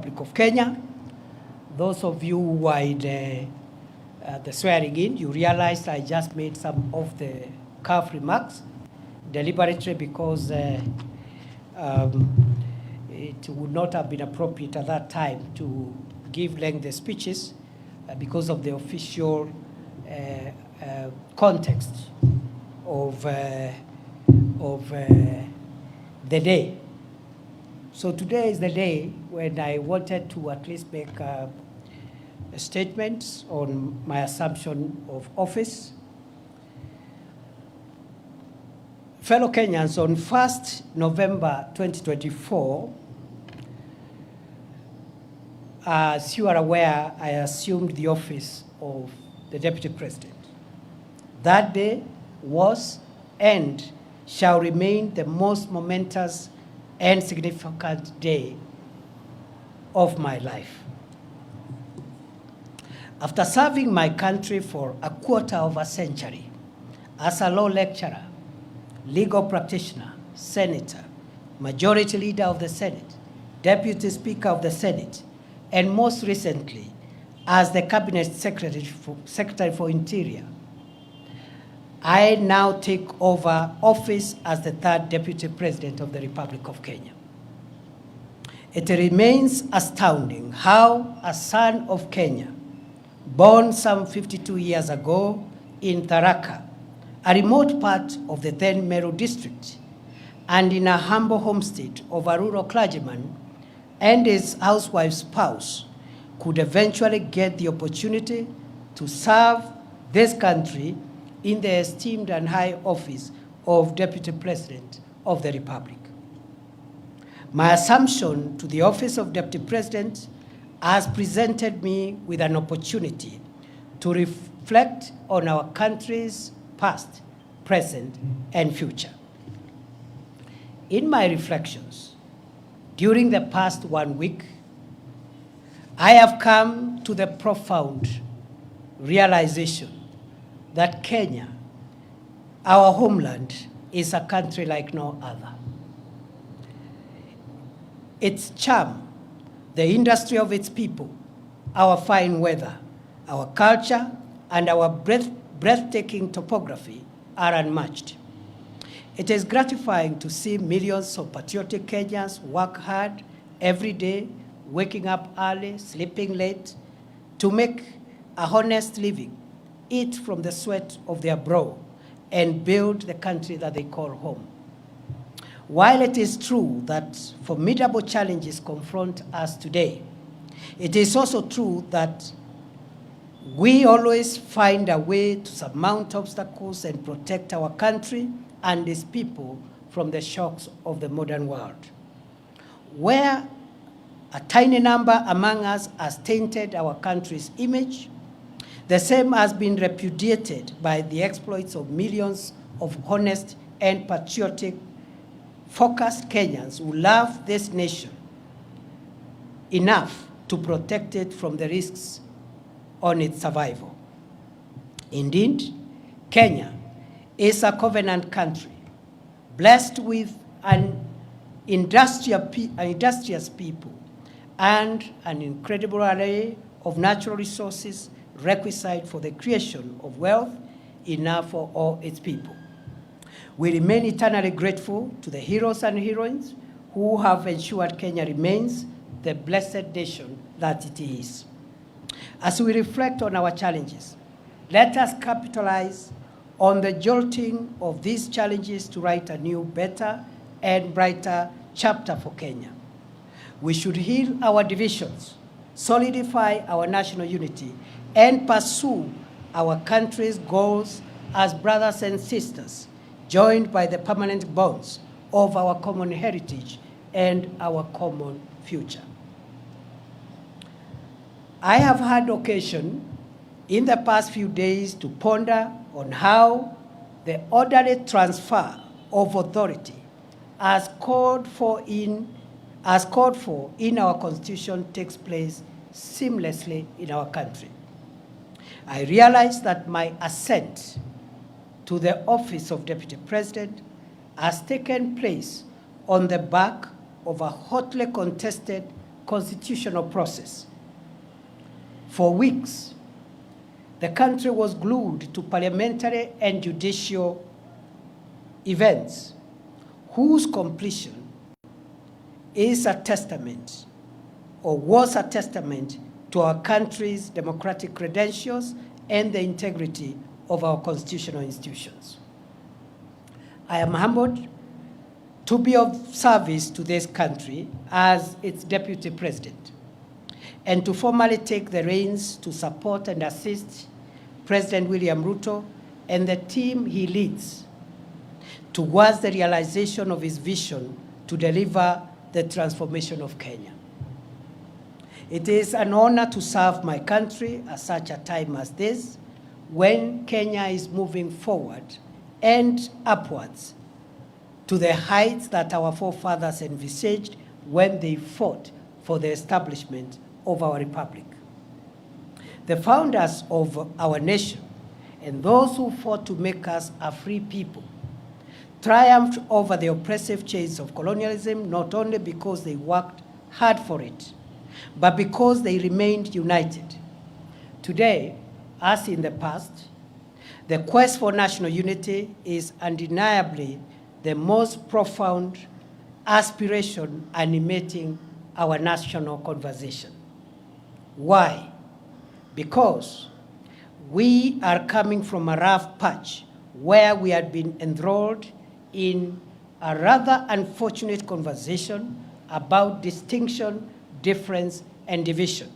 Republic of Kenya. Those of you who are in the swearing in, you realize I just made some of the curve remarks deliberately because it would not have been appropriate at that time to give lengthy speeches because of the official context of the day. So today is the day when I wanted to at least make a statement on my assumption of office. Fellow Kenyans, on 1st November 2024, as you are aware, I assumed the office of the Deputy President. That day was and shall remain the most momentous and significant day of my life. After serving my country for a quarter of a century as a law lecturer, legal practitioner, senator, majority leader of the Senate, deputy speaker of the Senate, and most recently as the cabinet secretary for Interior, I now take over office as the third Deputy President of the Republic of Kenya. It remains astounding how a son of Kenya, born some 52 years ago in Tharaka, a remote part of the then Meru district, and in a humble homestead of a rural clergyman and his housewife's spouse, could eventually get the opportunity to serve this country in the esteemed and high office of Deputy President of the Republic. My assumption to the office of Deputy President has presented me with an opportunity to reflect on our country's past, present, and future. In my reflections, during the past 1 week, I have come to the profound realization that Kenya, our homeland, is a country like no other. Its charm, the industry of its people, our fine weather, our culture, and our breathtaking topography are unmatched. It is gratifying to see millions of patriotic Kenyans work hard every day, waking up early, sleeping late, to make a honest living, eat from the sweat of their brow, and build the country that they call home. While it is true that formidable challenges confront us today, it is also true that we always find a way to surmount obstacles and protect our country and its people from the shocks of the modern world. Where a tiny number among us has tainted our country's image, the same has been repudiated by the exploits of millions of honest and patriotic, focused Kenyans who love this nation enough to protect it from the risks on its survival. Indeed, Kenya is a covenant country, blessed with an industrious people and an incredible array of natural resources requisite for the creation of wealth enough for all its people. We remain eternally grateful to the heroes and heroines who have ensured Kenya remains the blessed nation that it is. As we reflect on our challenges, let us capitalize on the jolting of these challenges to write a new, better, and brighter chapter for Kenya. We should heal our divisions, solidify our national unity, and pursue our country's goals as brothers and sisters, joined by the permanent bonds of our common heritage and our common future. I have had occasion in the past few days to ponder on how the orderly transfer of authority as called for in our Constitution takes place seamlessly in our country. I realize that my ascent to the office of Deputy President has taken place on the back of a hotly contested constitutional process. For weeks, the country was glued to parliamentary and judicial events whose completion is a testament, or was a testament, to our country's democratic credentials and the integrity of our constitutional institutions. I am humbled to be of service to this country as its deputy president, and to formally take the reins to support and assist President William Ruto and the team he leads towards the realization of his vision to deliver the transformation of Kenya. It is an honor to serve my country at such a time as this, when Kenya is moving forward and upwards to the heights that our forefathers envisaged when they fought for the establishment of our republic. The founders of our nation and those who fought to make us a free people triumphed over the oppressive chains of colonialism, not only because they worked hard for it, but because they remained united. Today, as in the past, the quest for national unity is undeniably the most profound aspiration animating our national conversation. Why? Because we are coming from a rough patch where we had been enthralled in a rather unfortunate conversation about distinction, difference, and division.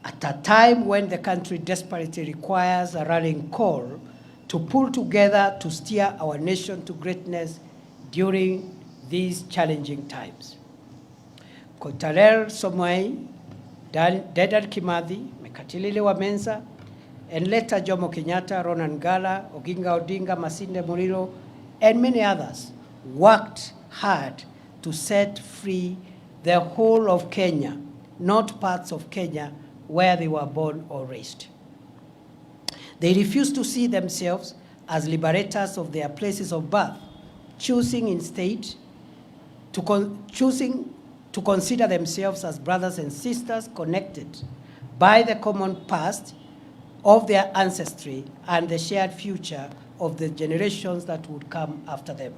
At a time when the country desperately requires a rallying call to pull together to steer our nation to greatness during these challenging times. Koitalel Somoei, Dedan Kimathi, Mekatilili Wamenza, and later Jomo Kenyatta, Ronan Gala, Oginga Odinga, Masinde Muliro, and many others worked hard to set free the whole of Kenya, not parts of Kenya where they were born or raised. They refused to see themselves as liberators of their places of birth, choosing instead to consider themselves as brothers and sisters connected by the common past of their ancestry and the shared future of the generations that would come after them.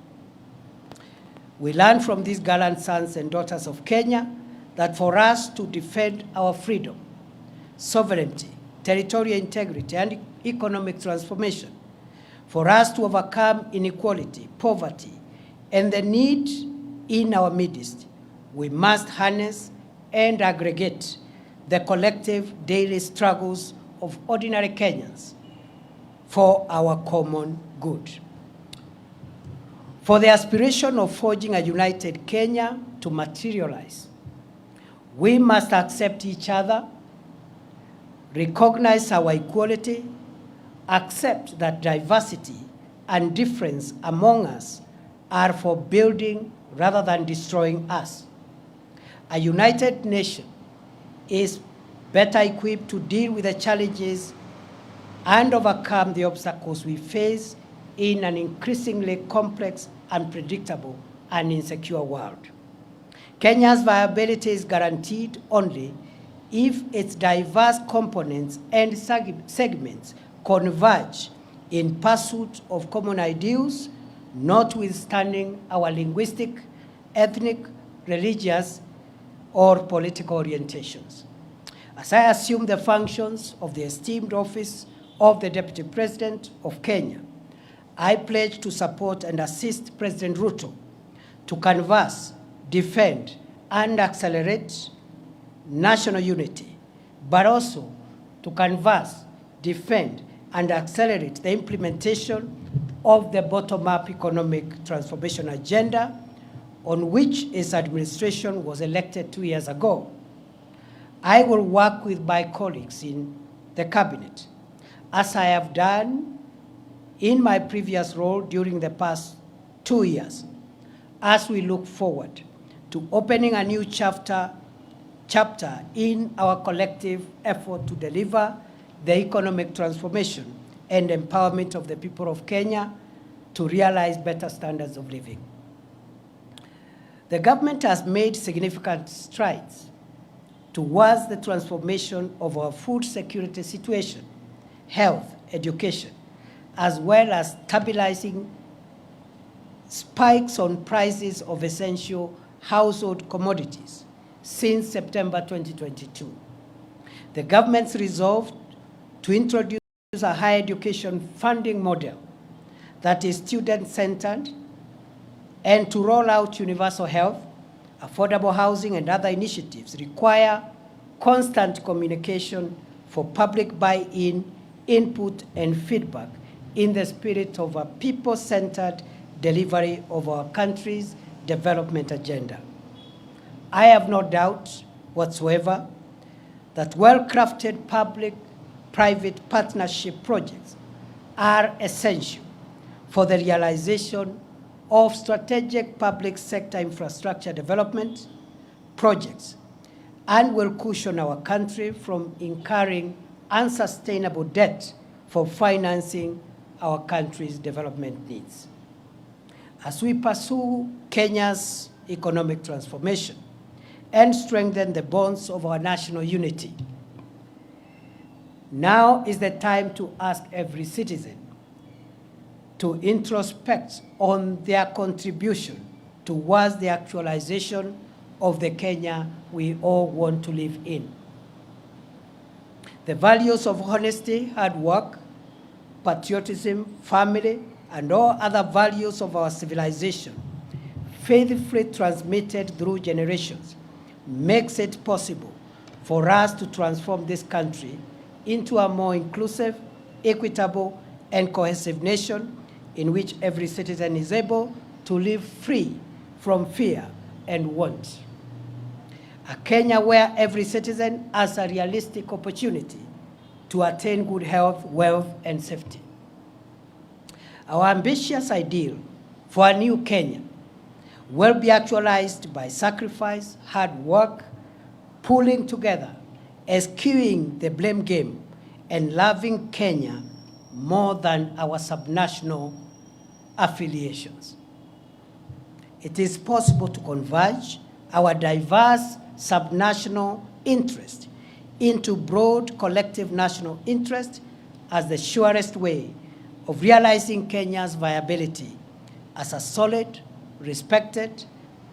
We learn from these gallant sons and daughters of Kenya that for us to defend our freedom, sovereignty, territorial integrity, and economic transformation, for us to overcome inequality, poverty, and the need in our midst, we must harness and aggregate the collective daily struggles of ordinary Kenyans for our common good. For the aspiration of forging a united Kenya to materialize, we must accept each other, recognize our equality, accept that diversity and difference among us are for building rather than destroying us. A united nation is better equipped to deal with the challenges and overcome the obstacles we face in an increasingly complex, unpredictable, and insecure world. Kenya's viability is guaranteed only if its diverse components and segments converge in pursuit of common ideals, notwithstanding our linguistic, ethnic, religious, or political orientations. As I assume the functions of the esteemed office of the Deputy President of Kenya, I pledge to support and assist President Ruto to canvass, defend, and accelerate national unity, but also to canvass, defend, and accelerate the implementation of the bottom-up economic transformation agenda on which his administration was elected 2 years ago. I will work with my colleagues in the cabinet, as I have done in my previous role during the past 2 years, as we look forward to opening a new chapter in our collective effort to deliver the economic transformation and empowerment of the people of Kenya to realize better standards of living. The government has made significant strides towards the transformation of our food security situation, health, education, as well as stabilizing spikes on prices of essential household commodities since September 2022. The government's resolve to introduce a higher education funding model that is student-centered and to roll out universal health, affordable housing, and other initiatives require constant communication for public buy-in, input, and feedback in the spirit of a people-centered delivery of our country's development agenda. I have no doubt whatsoever that well-crafted public-private partnership projects are essential for the realization of strategic public sector infrastructure development projects and will cushion our country from incurring unsustainable debt for financing our country's development needs. As we pursue Kenya's economic transformation and strengthen the bonds of our national unity, now is the time to ask every citizen to introspect on their contribution towards the actualization of the Kenya we all want to live in. The values of honesty, hard work, patriotism, family, and all other values of our civilization, faithfully transmitted through generations, makes it possible for us to transform this country into a more inclusive, equitable, and cohesive nation in which every citizen is able to live free from fear and want. A Kenya where every citizen has a realistic opportunity to attain good health, wealth, and safety. Our ambitious ideal for a new Kenya will be actualized by sacrifice, hard work, pulling together, eschewing the blame game, and loving Kenya more than our subnational affiliations. It is possible to converge our diverse subnational interest into broad collective national interest as the surest way of realizing Kenya's viability as a solid, respected,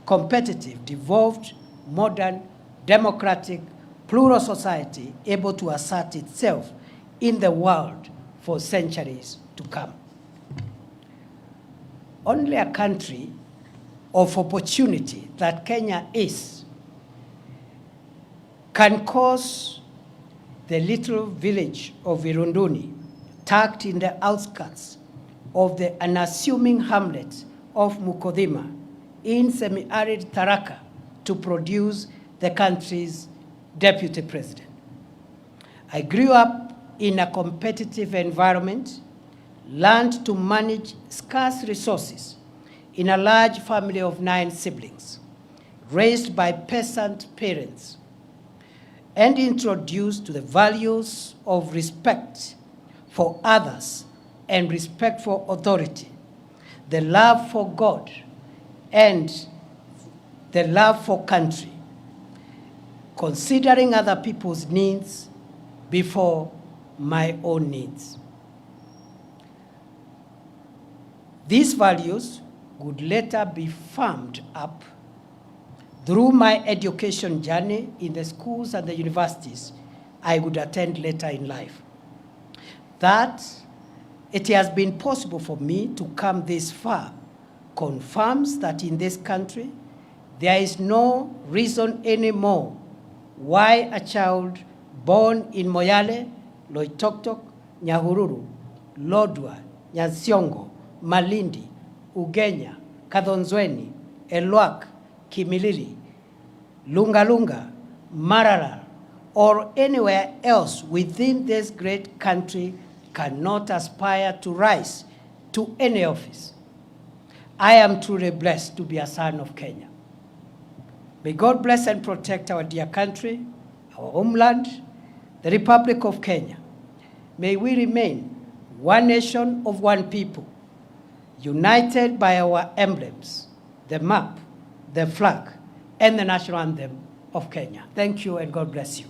competitive, devolved, modern, democratic, plural society able to assert itself in the world for centuries to come. Only a country of opportunity that Kenya is can cause the little village of Irunduni, tucked in the outskirts of the unassuming hamlet of Mukodhima in semi-arid Tharaka, to produce the country's deputy president. I grew up in a competitive environment, learned to manage scarce resources in a large family of 9 siblings, raised by peasant parents, and introduced to the values of respect for others and respect for authority, the love for God, and the love for country, considering other people's needs before my own needs. These values would later be firmed up through my education journey in the schools and the universities I would attend later in life. That it has been possible for me to come this far confirms that in this country, there is no reason anymore why a child born in Moyale, Loitoktok, Nyahururu, Lodwar, Nyansiongo, Malindi, Ugenya, Kadhonzweni, Elwak, Kimilili, Lungalunga, Marara, or anywhere else within this great country cannot aspire to rise to any office. I am truly blessed to be a son of Kenya. May God bless and protect our dear country, our homeland, the Republic of Kenya. May we remain one nation of one people, united by our emblems, the map, the flag and the national anthem of Kenya. Thank you and God bless you.